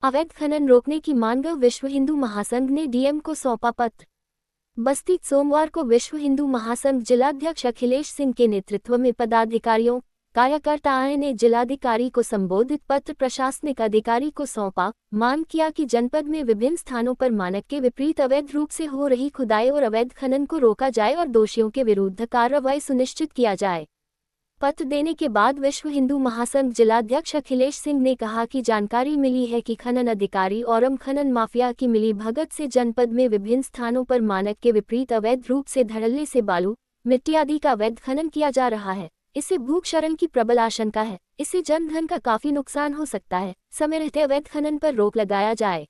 अवैध खनन रोकने की मांग विश्व हिंदू महासंघ ने डीएम को सौंपा पत्र। बस्ती सोमवार को विश्व हिंदू महासंघ जिलाध्यक्ष अखिलेश सिंह के नेतृत्व में पदाधिकारियों कार्यकर्ताओं ने जिलाधिकारी को संबोधित पत्र प्रशासनिक अधिकारी को सौंपा। मांग किया कि जनपद में विभिन्न स्थानों पर मानक के विपरीत अवैध रूप से हो रही खुदाई और अवैध खनन को रोका जाए और दोषियों के विरुद्ध कार्रवाई सुनिश्चित किया जाए। पत्र देने के बाद विश्व हिंदू महासंघ जिलाध्यक्ष अखिलेश सिंह ने कहा कि जानकारी मिली है कि खनन अधिकारी और खनन माफिया की मिलीभगत से जनपद में विभिन्न स्थानों पर मानक के विपरीत अवैध रूप से धड़ल्ले से बालू, मिट्टी आदि का अवैध खनन किया जा रहा है। इससे भूक्षरण की प्रबल आशंका है। इससे जनधन का काफी नुकसान हो सकता है। समय रहते अवैध खनन पर रोक लगाया जाए।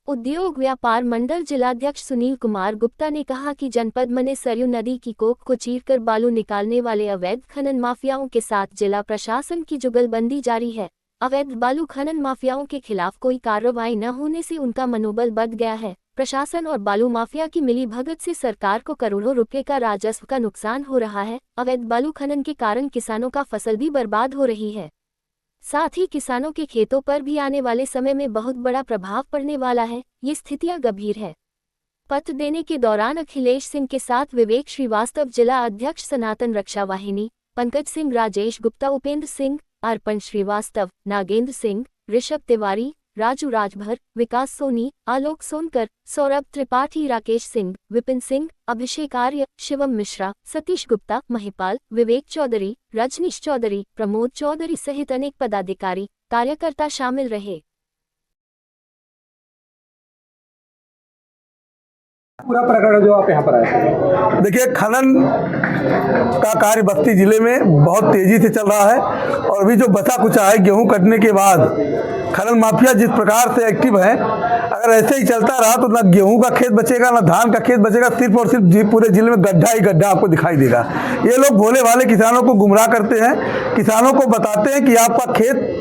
उद्योग व्यापार मंडल जिलाध्यक्ष सुनील कुमार गुप्ता ने कहा कि जनपद में सरयू नदी की कोख को चीरकर बालू निकालने वाले अवैध खनन माफियाओं के साथ जिला प्रशासन की जुगलबंदी जारी है। अवैध बालू खनन माफियाओं के खिलाफ कोई कार्रवाई न होने से उनका मनोबल बढ़ गया है। प्रशासन और बालू माफिया की मिलीभगत से सरकार को करोड़ों रुपए का राजस्व का नुकसान हो रहा है। अवैध बालू खनन के कारण किसानों का फसल भी बर्बाद हो रही है। साथ ही किसानों के खेतों पर भी आने वाले समय में बहुत बड़ा प्रभाव पड़ने वाला है। ये स्थितियां गंभीर है। पत्र देने के दौरान अखिलेश सिंह के साथ विवेक श्रीवास्तव, जिला अध्यक्ष सनातन रक्षा वाहिनी, पंकज सिंह, राजेश गुप्ता, उपेंद्र सिंह, अर्पण श्रीवास्तव, नागेंद्र सिंह, ऋषभ तिवारी, राजू राजभर, विकास सोनी, आलोक सोनकर, सौरभ त्रिपाठी, राकेश सिंह, विपिन सिंह, अभिषेक आर्य, शिवम मिश्रा, सतीश गुप्ता, महिपाल, विवेक चौधरी, रजनीश चौधरी, प्रमोद चौधरी सहित अनेक पदाधिकारी कार्यकर्ता शामिल रहे। पूरा प्रकरण जो आप यहाँ पर आए। देखिए, खनन का कार्य बस्ती जिले में बहुत तेजी से चल रहा है और अभी जो बचा कुचा है गेहूं कटने के बाद खनन माफिया जिस प्रकार से एक्टिव है, अगर ऐसे ही चलता रहा तो ना गेहूं का खेत बचेगा ना धान का खेत बचेगा। सिर्फ और सिर्फ पूरे जिले में गड्ढा ही गड्ढा आपको दिखाई देगा। ये लोग भोले भाले किसानों को गुमराह करते हैं, किसानों को बताते हैं कि आपका खेत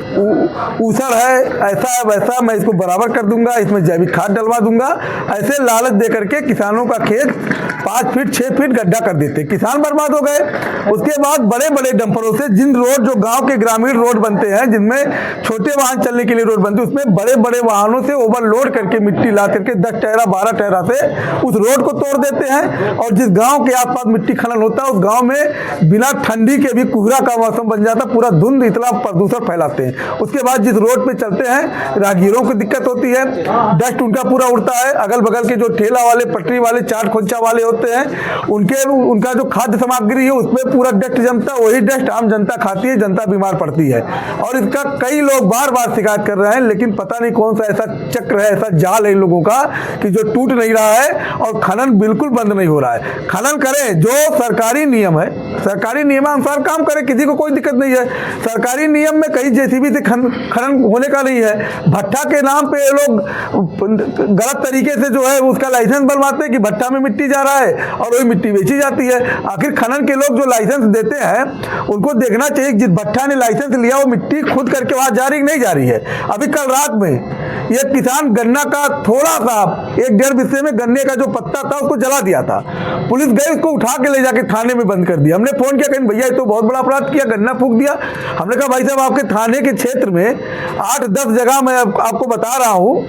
ऊसर है, ऐसा है वैसा, मैं इसको बराबर कर दूंगा, इसमें जैविक खाद डलवा दूंगा। ऐसे लालच दे करके किसानों का खेत 5 फीट 6 फीट गड्ढा कर देते, किसान बर्बाद हो गए। उसके बाद बड़े बड़े डंपरों से जिन रोड जो गांव के ग्रामीण रोड बनते हैं, जिनमें छोटे वाहन चलने के लिए रोड बनती है, उसमें बड़े बड़े वाहनों से ओवरलोड करके मिट्टी ला करके 10 टहरा 12 टहरा से उस रोड को तोड़ देते हैं। और जिस गांव के आसपास मिट्टी खनन होता है उस गांव में बिना ठंडी के भी कोहरा का मौसम बन जाता, पूरा धुंध, इतना प्रदूषण फैलाते हैं। उसके बाद जिस रोड पे चलते हैं राहगीरों को दिक्कत होती है, डस्ट उनका पूरा उड़ता है। अगल बगल के जो ठेला वाले, पटरी वाले, चाट खोंचा वाले होते हैं, उनका जो खाद्य सामग्री है उसमें पूरा डस्ट जमता है। वही डस्ट आम जनता खाती है, जनता बीमार पड़ती है। और इसका कई लोग बार बार शिकायत कर रहे हैं, लेकिन पता नहीं कौन सा ऐसा चक्र है, ऐसा जाल है इन लोगों का कि जो टूट नहीं रहा है और खनन बिल्कुल बंद नहीं हो रहा है। खनन करें, जो सरकारी नियम है, सरकारी नियमानुसार काम करें, किसी को कोई दिक्कत नहीं है। सरकारी नियम में कहीं जेसीबी से खनन होने का नहीं है। भट्टा के नाम पे ये लोग गलत तरीके से जो है उसका लाइसेंस बनवाते हैं कि भट्टा में मिट्टी जा रहा है और वही मिट्टी बेची जाती है। आखिर खनन के लोग जो लाइसेंस देते हैं उनको देखना चाहिए जिस भट्टा ने लाइसेंस लिया वो मिट्टी खुद करके वहां जा रही नहीं जा रही है। अभी कल रात में ये किसान गन्ना का थोड़ा सा 1-1.5 बिस्से में गन्ने का जो पत्ता था उसको जला दिया था। पुलिस गई, उसको उठा के ले जाके थाने में बंद कर दिया। हमने फोन किया, कहीं भैया ये तो बहुत बड़ा अपराध किया, गन्ना फूंक दिया। हमने कहा भाई साहब, आपके थाने के क्षेत्र में 8-10 जगह मैं आपको बता रहा हूँ,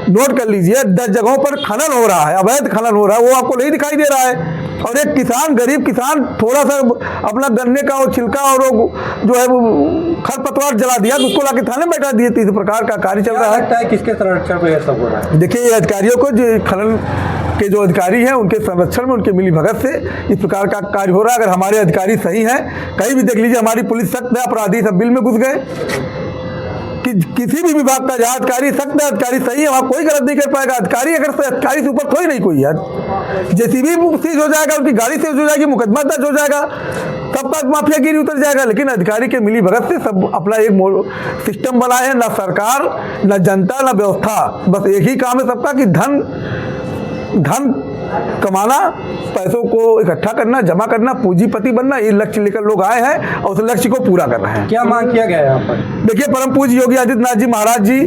नोट कर लीजिए, 10 जगहों पर खनन हो रहा है, अवैध खनन हो रहा है, वो आपको नहीं दिखाई दे रहा है। और एक किसान, गरीब किसान, थोड़ा सा अपना गन्ने का वो छिलका और वो जो है वो खरपतवार जला दिया, उसको लाके थाने में बैठा दिए। इस प्रकार का कार्य चल रहा है। किसके संरक्षण में यह सब हो रहा है? देखिए, ये अधिकारियों को, जो खनन के जो अधिकारी हैं उनके संरक्षण में, उनके मिलीभगत से इस प्रकार का कार्य हो रहा है। अगर हमारे अधिकारी सही हैं, कहीं भी देख लीजिए हमारी पुलिस सख्त है, अपराधी सब बिल में घुस गए। कि किसी भी विभाग का जहाँ अधिकारी सख्त है, अधिकारी सही है, वहाँ कोई गलत नहीं कर पाएगा। अधिकारी अगर अधिकारी से ऊपर कोई नहीं कोई है। जेसीबी सीज हो जाएगा, उनकी गाड़ी सीज हो जाएगी, मुकदमा दर्ज हो जाएगा, सबका माफियागिरी उतर जाएगा। लेकिन अधिकारी के मिलीभगत से सब अपना एक सिस्टम बनाए हैं। ना सरकार, ना जनता, ना व्यवस्था, बस एक ही काम है सबका कि धन कमाना, पैसों को इकट्ठा करना, जमा करना, पूंजीपति बनना। ये लक्ष्य लेकर लोग आए हैं और उस लक्ष्य को पूरा कर रहे हैं। क्या मांग किया गया है यहाँ पर? देखिए, परम पूज्य योगी आदित्यनाथ जी महाराज जी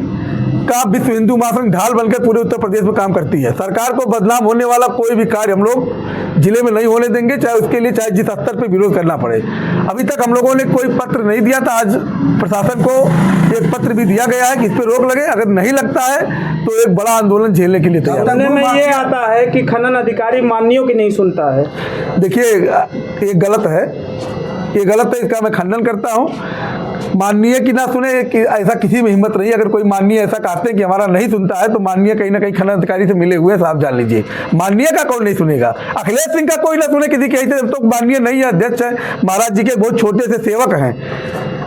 का विश्व हिंदू महासंघ ढाल बनकर पूरे उत्तर प्रदेश में काम करती है। सरकार को बदनाम होने वाला कोई भी कार्य हम लोग जिले में नहीं होने देंगे, चाहे उसके लिए चाहे जिस स्तर पर विरोध करना पड़े। अभी तक हम लोगों ने कोई पत्र नहीं दिया था, आज प्रशासन को एक पत्र भी दिया गया है कि इस पर रोक लगे। अगर नहीं लगता है तो एक बड़ा आंदोलन झेलने के लिए तैयार है। सुनने में ये आता है कि खनन अधिकारी माननीयों की नहीं सुनता है। देखिए, ये गलत है, ये गलत है, इसका मैं खंडन करता हूँ। माननीय की ना सुने कि ऐसा किसी में हिम्मत नहीं। अगर कोई माननीय ऐसा कहते हैं कि हमारा नहीं सुनता है तो माननीय कहीं ना कहीं खनन अधिकारी से मिले हुए हैं, साहब जान लीजिए। माननीय का कौन नहीं सुनेगा? अखिलेश सिंह का कोई ना सुने किसी के, ऐसे तो माननीय नहीं है, अध्यक्ष है, महाराज जी के बहुत छोटे से सेवक हैं।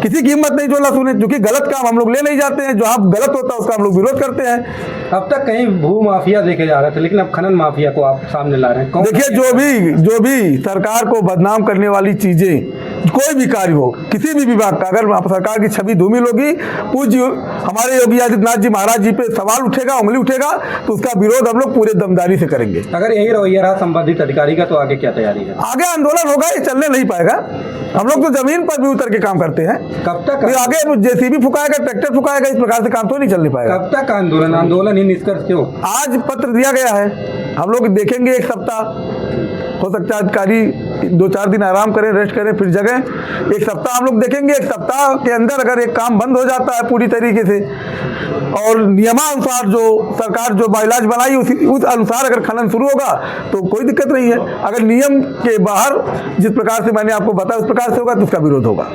किसी की हिम्मत नहीं जो ना सुने, क्योंकि गलत काम हम लोग ले नहीं जाते हैं, जो आप गलत होता है उसका हम लोग विरोध करते हैं। अब तक कहीं भू माफिया देखे जा रहे थे, लेकिन अब खनन माफिया को आप सामने ला रहे हैं। कौन देखिए, जो भी सरकार को बदनाम करने वाली चीजें, कोई भी कार्य हो, किसी भी विभाग का, अगर सरकार की छवि धूमिल होगी, पूज्य हमारे योगी आदित्यनाथ जी महाराज जी पे सवाल उठेगा, उंगली उठेगा, तो उसका विरोध हम लोग पूरे दमदारी से करेंगे। अगर यही रवैया रहा संबंधित अधिकारी का, तो आगे क्या तैयारी है? आगे आंदोलन होगा, ये चलने नहीं पाएगा। हम लोग तो जमीन पर भी उतर के काम करते हैं। कब तक फिर आगे जेसीबी फुकाएगा, ट्रैक्टर फुकाएगा, इस प्रकार से काम तो नहीं चलने पाएगा। कब तक आंदोलन ही निष्कर्ष क्यों? आज पत्र दिया गया है, हम लोग देखेंगे एक सप्ताह। हो सकता है अधिकारी 2-4 दिन आराम करें, रेस्ट करें, फिर जगह एक सप्ताह हम लोग देखेंगे। एक सप्ताह के अंदर अगर एक काम बंद हो जाता है पूरी तरीके से और नियमानुसार जो सरकार जो बाइलाज बनाई उस अनुसार अगर खनन शुरू होगा तो कोई दिक्कत नहीं है। अगर नियम के बाहर जिस प्रकार से मैंने आपको बताया उस प्रकार से होगा तो उसका विरोध होगा।